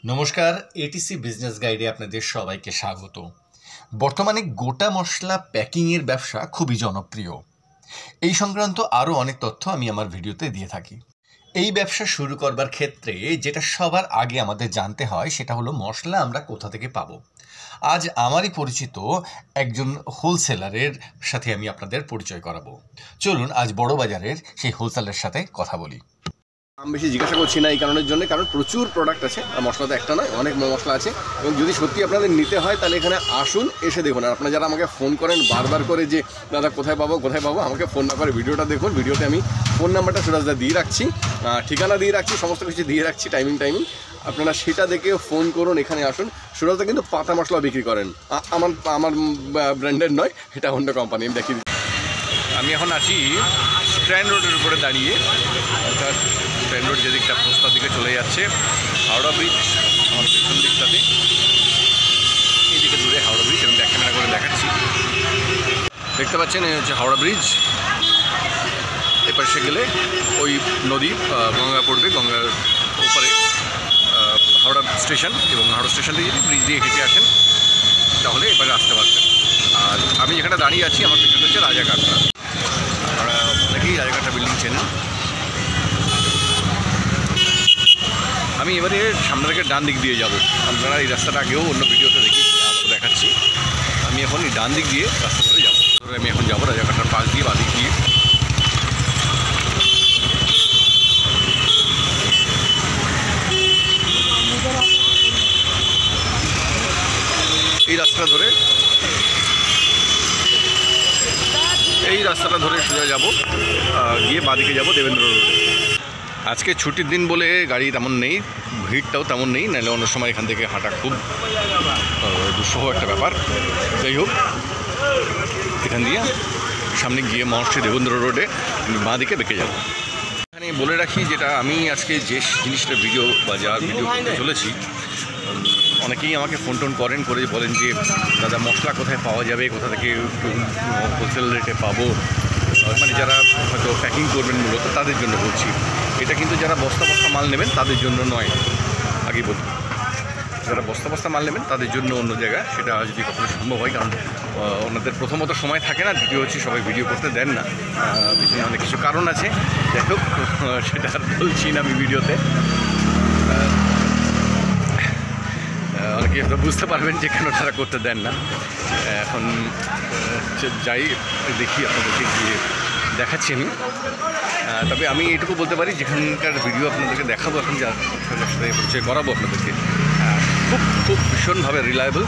নমস্কার, ATC business গাইডে আপনাদের সবাইকে স্বাগত। বর্তমানে গোটা মশলা প্যাকিংয়ের ব্যবসা খুবই জনপ্রিয়। এই সংক্রান্ত আরও অনেক তথ্য আমি আমার ভিডিওতে দিয়ে থাকি। এই ব্যবসা শুরু করবার ক্ষেত্রে যেটা সবার আগে আমাদের জানতে হয় সেটা হলো মশলা আমরা কোথা থেকে পাবো। আজ আমারই পরিচিত একজন হোলসেলারের সাথে আমি আপনাদের পরিচয় করাবো। চলুন আজ বড় বাজারের সেই হোলসেলারের সাথে কথা বলি। দাম বেশি জিজ্ঞাসা করছি না এই কারণের জন্য, কারণ প্রচুর প্রোডাক্ট আছে, আর মশলা তো একটা নয়, অনেক মশলা আছে। এবং যদি সত্যি আপনাদের নিতে হয় তাহলে এখানে আসুন, এসে দেখুন। আর আপনারা যারা আমাকে ফোন করেন বারবার করে যে দাদা কোথায় পাবো, আমাকে ফোন না করে ভিডিওটা দেখুন। ভিডিওতে আমি ফোন নাম্বারটা সুরাজদা দিয়ে রাখছি, ঠিকানা দিয়ে রাখছি, সমস্ত কিছু দিয়ে রাখছি, টাইমিং আপনারা সেটা দেখে ফোন করুন, এখানে আসুন। সুরাজদা কিন্তু পাতা মশলা বিক্রি করেন, আমার ব্র্যান্ডের নয়, এটা অন্য কোম্পানি। আমি দেখিয়ে দিচ্ছি। আমি এখন আছি স্ট্যান্ড রোডের উপরে দাঁড়িয়ে। অর্থাৎ স্ট্যান্ড রোড যেদিকটা পোস্তার দিকে চলে যাচ্ছে, হাওড়া ব্রিজ আমার পেছন দিকটাতে, এইদিকে দূরে হাওড়া ব্রিজ। আমি ব্যাক ক্যামেরা করে দেখাচ্ছি, দেখতে পাচ্ছেন এই হচ্ছে হাওড়া ব্রিজ। এপাশে গেলে ওই নদী গঙ্গা পড়বে, গঙ্গার ওপারে হাওড়া স্টেশন, এবং হাওড়া স্টেশন থেকে যদি ব্রিজ দিয়ে হেঁটে আসেন তাহলে এবারে আসতে পারবেন। আর আমি যেখানে দাঁড়িয়ে আছি আমার পেছনে হচ্ছে রাজাঘাটটা। আপনারা অনেকেই রাজাঘাটটা বিল্ডিং চেনেন। আমি এবারে সামনে থেকে ডান দিক দিয়ে যাব। আপনারা এই রাস্তাটা আগেও অন্য ভিডিওতে দেখিয়েছি, আবার দেখাচ্ছি। আমি এখন এই ডান দিক দিয়ে রাস্তা ধরে যাবো। আমি এখন যাবো রাজাঘাটটার পাশ দিয়ে, বাদিক দিয়ে। এই রাস্তাটা ধরে সোজা যাব, গিয়ে বাদিকে যাব দেবেন্দ্র রোডে। আজকে ছুটির দিন বলে গাড়ি তেমন নেই, ভিড়টাও তেমন নেই, নাহলে অন্য সময় এখান থেকে হাঁটা খুব দুঃসহ একটা ব্যাপার। যাই হোক, এখান দিয়ে সামনে গিয়ে মহর্ষি দেবেন্দ্র রোডে বাঁদিকে বেঁকে যাব। এখানে বলে রাখি, যেটা আমি আজকে যে জিনিসটা ভিডিও বা যার ভিডিও করতে চলেছি, অনেকেই আমাকে ফোন করেন করে বলেন যে দাদা মশলা কোথায় পাওয়া যাবে, কোথা থেকে একটু হোলসেল রেটে পাবো। মানে যারা হয়তো প্যাকিং করবেন মূলত তাদের জন্য বলছি। এটা কিন্তু যারা বস্তা মাল নেবেন তাদের জন্য নয়, আগেই বলি। যারা বস্তা মাল নেবেন তাদের জন্য অন্য জায়গা, সেটা যদি কখনো সম্ভব হয়। কারণ ওনাদের প্রথমত সময় থাকে না, দ্বিতীয় হচ্ছে সবাই ভিডিও করতে দেন না, পিছনে অনেক কিছু কারণ আছে। যাই হোক, সেটা আর বলছি না আমি ভিডিওতে। অনেকে বুঝতে পারবেন যে কেন তারা করতে দেন না। এখন যাই দেখি, আপনাদেরকে গিয়ে দেখাচ্ছি আমি। তবে আমি এটুকু বলতে পারি, যেখানকার ভিডিও আপনাদেরকে দেখাবো এখন, যার সাথে পরিচয় করাবো আপনাদেরকে, খুব ভীষণভাবে রিলায়েবল।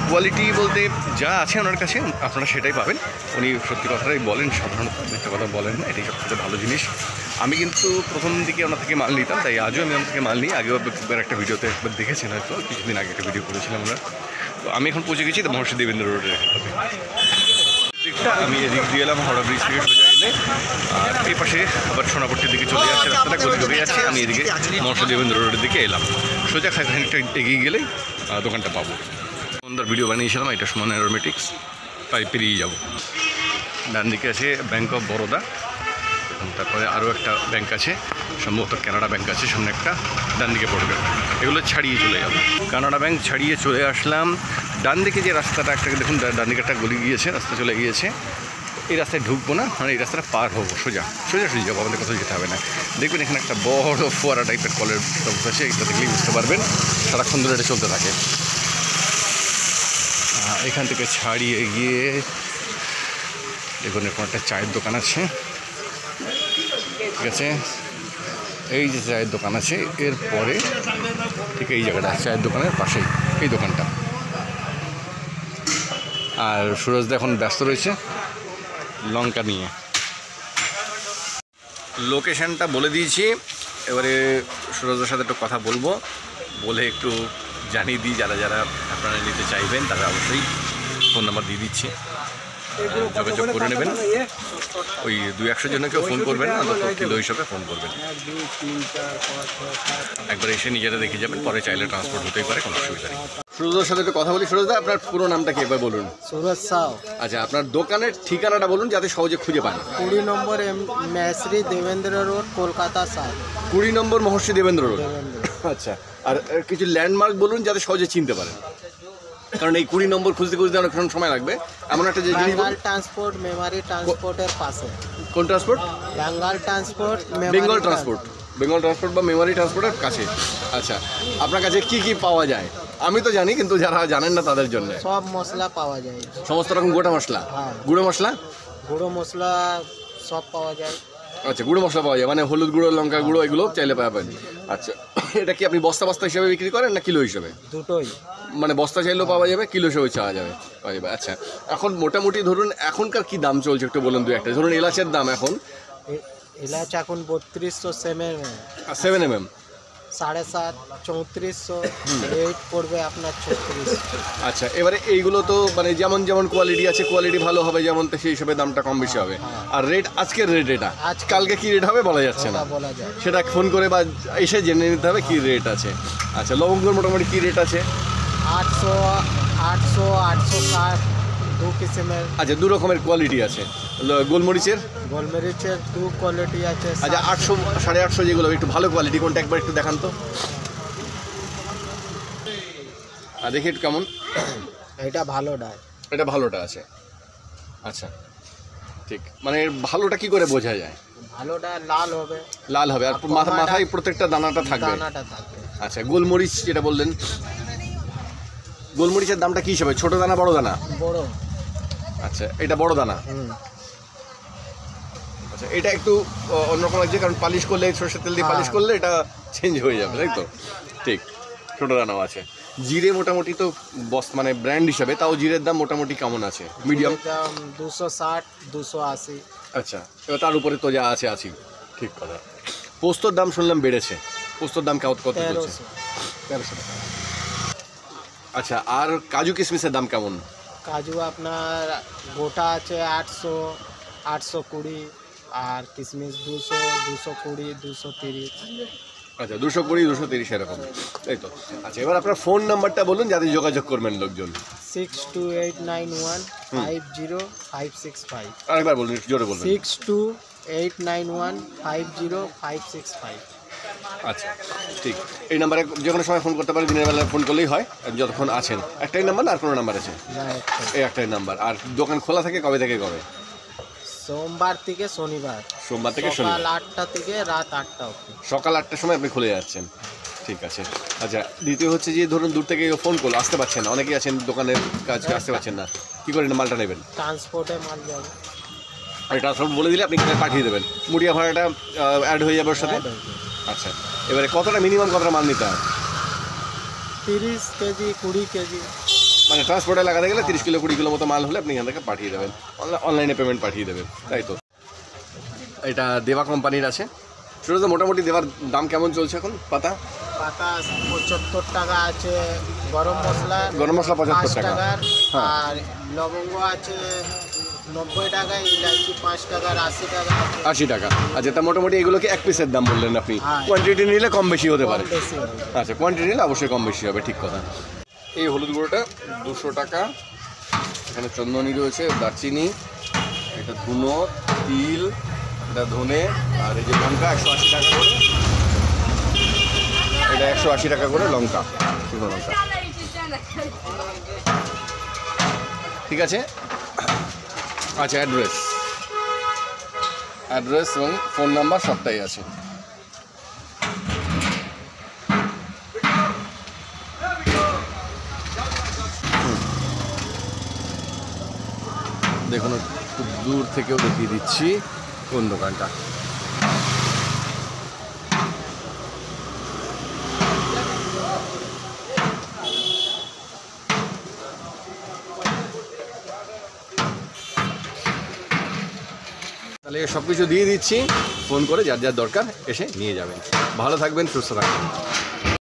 কোয়ালিটি বলতে যা আছে ওনার কাছে আপনারা সেটাই পাবেন। উনি সত্যি কথাটাই বলেন, সাধারণত মিথ্যা কথা বলেন না, এটাই সবথেকে ভালো জিনিস। আমি কিন্তু প্রথম দিকে ওনার থেকে মাল নিতাম, তাই আজও আমি ওনার থেকে মাল নিই। আগেও একবার একটা ভিডিওতে একবার দেখেছেন হয়তো, কিছুদিন আগে একটা ভিডিও করেছিলাম আমরা। তো আমি এখন পৌঁছে গেছি মহর্ষি দেবেন্দ্র রোডের দিকটা। আমি এদিক দিয়ে এলাম হাওড়া ব্রিজ থেকে সোজা এলে, আর এই পাশে আবার সোনাপট্টির দিকে চলে যাচ্ছে রাস্তাটা, গলি ঢুকে যাচ্ছে। আমি এদিকে মহর্ষি দেবেন্দ্র রোডের দিকে এলাম। সোজা খানিকটা এগিয়ে গেলেই দোকানটা পাবো। সুন্দর ভিডিও বানিয়েছিলাম, এটা সুমন অ্যারোমেটিক্স, তাই পেরিয়ে যাবো। ডান দিকে আছে ব্যাঙ্ক অফ বরোদা, তারপরে আরও একটা ব্যাঙ্ক আছে, সম্ভবত কানাডা ব্যাঙ্ক আছে সামনে একটা, ডান দিকে পড়বে। এগুলো ছাড়িয়ে চলে যাবো। কানাডা ব্যাঙ্ক ছাড়িয়ে চলে আসলাম। ডান দিকে যে রাস্তাটা একটা দেখুন, ডান দিকে একটা গলি গিয়েছে, রাস্তা চলে গিয়েছে। এই রাস্তায় ঢুকবো না, মানে এই রাস্তাটা পার হবো, সোজা যাবো, আমাদের কোথাও যেতে হবে না। দেখবেন এখানে একটা বড় ফোয়ারা টাইপের কলের ব্যবস্থা আছে, এটা দেখলেই বুঝতে পারবেন। সারাক্ষণ ধরে এটা চলতে থাকে। এখান থেকে ছাড়িয়ে গিয়ে দেখুন এরকম একটা চায়ের দোকান আছে, ঠিক আছে। এই যে চায়ের দোকান আছে, এরপরে ঠিক এই জায়গাটা, চায়ের দোকানের পাশেই এই দোকানটা। আর সুরজদা এখন ব্যস্ত রয়েছে লঙ্কা নিয়ে। লোকেশানটা বলে দিয়েছি, এবারে সুরজদার সাথে একটু কথা বলবো, বলে একটু জানিয়ে দিই যারা আপনারা নিতে চাইবেন তারা অবশ্যই ফোন নাম্বার দিয়ে দিচ্ছি, যোগাযোগ করে নেবেন। ওই 2-100 জনকেও ফোন করবেন না, কিলো হিসাবে ফোন করবেন। একবার এসে নিজেরা দেখে যাবেন, পরে চাইলে ট্রান্সপোর্ট হতেই পারে, কোনো অসুবিধা নেই। সুরজদার সাথে একটু কথা বলি। সুরজদা, আপনার পুরো নামটা কি একবার বলুন? সুরজ সাউ। আচ্ছা, আপনার দোকানের ঠিকানাটা বলুন যাতে সহজে খুঁজে পান। 20 নম্বর মেসরি দেবেন্দ্র রোড, কলকাতা 7। 20 নম্বর মহর্ষি দেবেন্দ্র রোড। আচ্ছা, আর কিছু ল্যান্ডমার্ক বলুন যাতে সহজে চিনতে পারেন, কারণ এই 20 নম্বর খুঁজতে খুঁজতে অনেকক্ষণ সময় লাগবে। এমন একটা যে জিনিস বেঙ্গল ট্রান্সপোর্ট মেমারি ট্রান্সপোর্টের পাশে। কোন transport? Bengal transport Bengal transport, Bengal transport বা মেমারি ট্রান্সপোর্টের কাছে। আচ্ছা, আপনার কাছে কি কি পাওয়া যায়? আমি তো জানি, কিন্তু যারা জানেন না তাদের জন্য। সব মশলা পাওয়া যায়, সমস্ত রকম গোটা মশলা, হ্যাঁ। গুঁড়ো মশলা, গুঁড়ো মশলা সব পাওয়া যায়। আচ্ছা, গুঁড়ো মশলা পাওয়া যায়, মানে হলুদ গুঁড়ো, লঙ্কা গুঁড়ো, এগুলো চাইলে পাবেন। আচ্ছা, এটা কি আপনি বস্তা বস্তা হিসাবে বিক্রি করেন না কিলো হিসাবে? দুটোই, মানে বস্তা চাইলেও পাওয়া যাবে, কিলো হিসেবে চাওয়া যাবে, পাওয়া যাবে। আচ্ছা, এখন মোটামুটি ধরুন এখনকার কি দাম চলছে একটু বলুন দু একটা। ধরুন এলাচের দাম এখন এলাচ এখন 3200 7mm 7.5 3400, রেট পড়বে আপনার 36। আচ্ছা, এবারে এইগুলো তো মানে যেমন যেমন কোয়ালিটি আছে, কোয়ালিটি ভালো হবে যেমন, তো সেই হিসাবে দামটা কম বেশি হবে। আর রেট আজকের রেট এটা, কালকে কি রেট হবে বলা যাচ্ছে না, বলা যায় সেটা ফোন করে বা এসে জেনে নিতে হবে কি রেট আছে। আচ্ছা, লবঙ্গর মোটামুটি কি রেট আছে? 800 860 দু কিসিমের। আচ্ছা, দু রকমের কোয়ালিটি আছে। গোলমরিচের, গোলমরিচের দু কোয়ালিটি আছে। আচ্ছা, 800 850 যেগুলো একটু ভালো কোয়ালিটি, কোনটা একবার একটু দেখান তো। আর দেখি একটু কেমন। এটা ভালোটা, এটা ভালোটা আছে। আচ্ছা, ঠিক, মানে ভালোটা কি করে বোঝা যায়? ভালোটা লাল হবে, লাল হবে, আর মাথায় প্রত্যেকটা দানাটা থাকবে। দানাটা থাকবে। আচ্ছা, গোলমরিচ যেটা বললেন, গোলমরিচের দামটা কি হিসাবে? ছোট দানা বড় দানা? বড়। আচ্ছা, এটা বড় দানা। আচ্ছা, এটা একটু অন্যরকম লাগছে, কারণ পালিশ করলে, সরষের তেল দিয়ে পালিশ করলে এটা চেঞ্জ হয়ে যাবে, তাই তো? ঠিক, ছোট দানাও আছে। জিরে মোটামুটি তো মানে ব্র্যান্ড হিসাবে, তাও জিরের দাম মোটামুটি কেমন আছে? মিডিয়াম দাম 260 280। আচ্ছা, এবার তার উপরে তো যা আছে আছি, ঠিক কথা। পোস্তর দাম শুনলাম বেড়েছে, পোস্তর দাম কত চলছে? 1300 টাকা। আচ্ছা, আর কাজু কিশমিশের দাম কেমন? কাজু আপনার গোটা আছে 800 820, আর কিশমিশ 200 220 230। আচ্ছা, 220 230 এরকম, তাই তো? আচ্ছা, এবার আপনার ফোন নাম্বারটা বলুন যাতে যোগাযোগ করবেন লোকজন। 62891 50565। আরেকবার বলুন, জোরে বলুন। 62891 50565। আচ্ছা, ঠিক, এই নাম্বারে যে কোনো সময় ফোন করতে পারেন, দিনের বেলায় ফোন করলেই হয়, যতক্ষণ আছেন। একটাই নাম্বার না আর কোনো নাম্বার আছে? এই একটাই নাম্বার। আর দোকান খোলা থাকে কবে থেকে কবে? সোমবার থেকে শনিবার, সোমবার থেকে সকাল শনিবার 8টা থেকে রাত 8টা অবধি। সকাল 8টার সময় আপনি খুলে যাচ্ছেন, ঠিক আছে। আচ্ছা, দ্বিতীয় হচ্ছে যে ধরুন দূর থেকে ফোন করলো, আসতে পারছেন না, অনেকেই আছেন দোকানের কাজ আসতে পারছেন না, কী করে মালটা নেবেন? ট্রান্সপোর্টে মাল যাবে, আর ট্রান্সপোর্ট বলে দিলে আপনি এখানে পাঠিয়ে দেবেন, মুড়িয়া ভাড়াটা অ্যাড হয়ে যাবে ওর সাথে। আচ্ছা, এবারে কতটা মিনিমাম কতটা মাল নিতে হয়? 30 কেজি 20 কেজি। মানে ট্রান্সপোর্টে লাগাতে গেলে 30 কিলো 20 কিলো মতো মাল হলে আপনি এখান থেকে পাঠিয়ে দেবেন, অনলাইনে পেমেন্ট পাঠিয়ে দেবেন, তাই তো? এটা দেবা কোম্পানির আছে। শুরু তো মোটামুটি দেওয়ার দাম কেমন চলছে এখন? পাতা 75 টাকা আছে, গরম মশলা 75 টাকা, আর লবঙ্গ আছে 90 টাকা, ইলাচি 5 টাকার 80 টাকা। 80 টাকা। আচ্ছা, তা মোটামুটি এগুলোকে এক পিসের দাম বললেন আপনি। কোয়ান্টিটি নিলে কম বেশি হতে পারে। আচ্ছা, কোয়ান্টিটি নিলে অবশ্যই কম বেশি হবে, ঠিক কথা। এই হলুদ গুঁড়োটা 200 টাকা, এখানে চন্দনী রয়েছে, দারচিনি, এটা ধুনো, তিল, এটা ধনে, আর এই যে লঙ্কা 180 টাকা করে, এটা 180 টাকা করে লঙ্কা, শুকনো লঙ্কা, ঠিক আছে। আচ্ছা, অ্যাড্রেস এবং ফোন নাম্বার সবটাই আছে। দেখুন, খুব দূর থেকেও দেখিয়ে দিচ্ছি কোন দোকানটা। তাহলে সব কিছু দিয়ে দিচ্ছি, ফোন করে যার যার দরকার এসে নিয়ে যাবেন। ভালো থাকবেন, সুস্থ থাকবেন।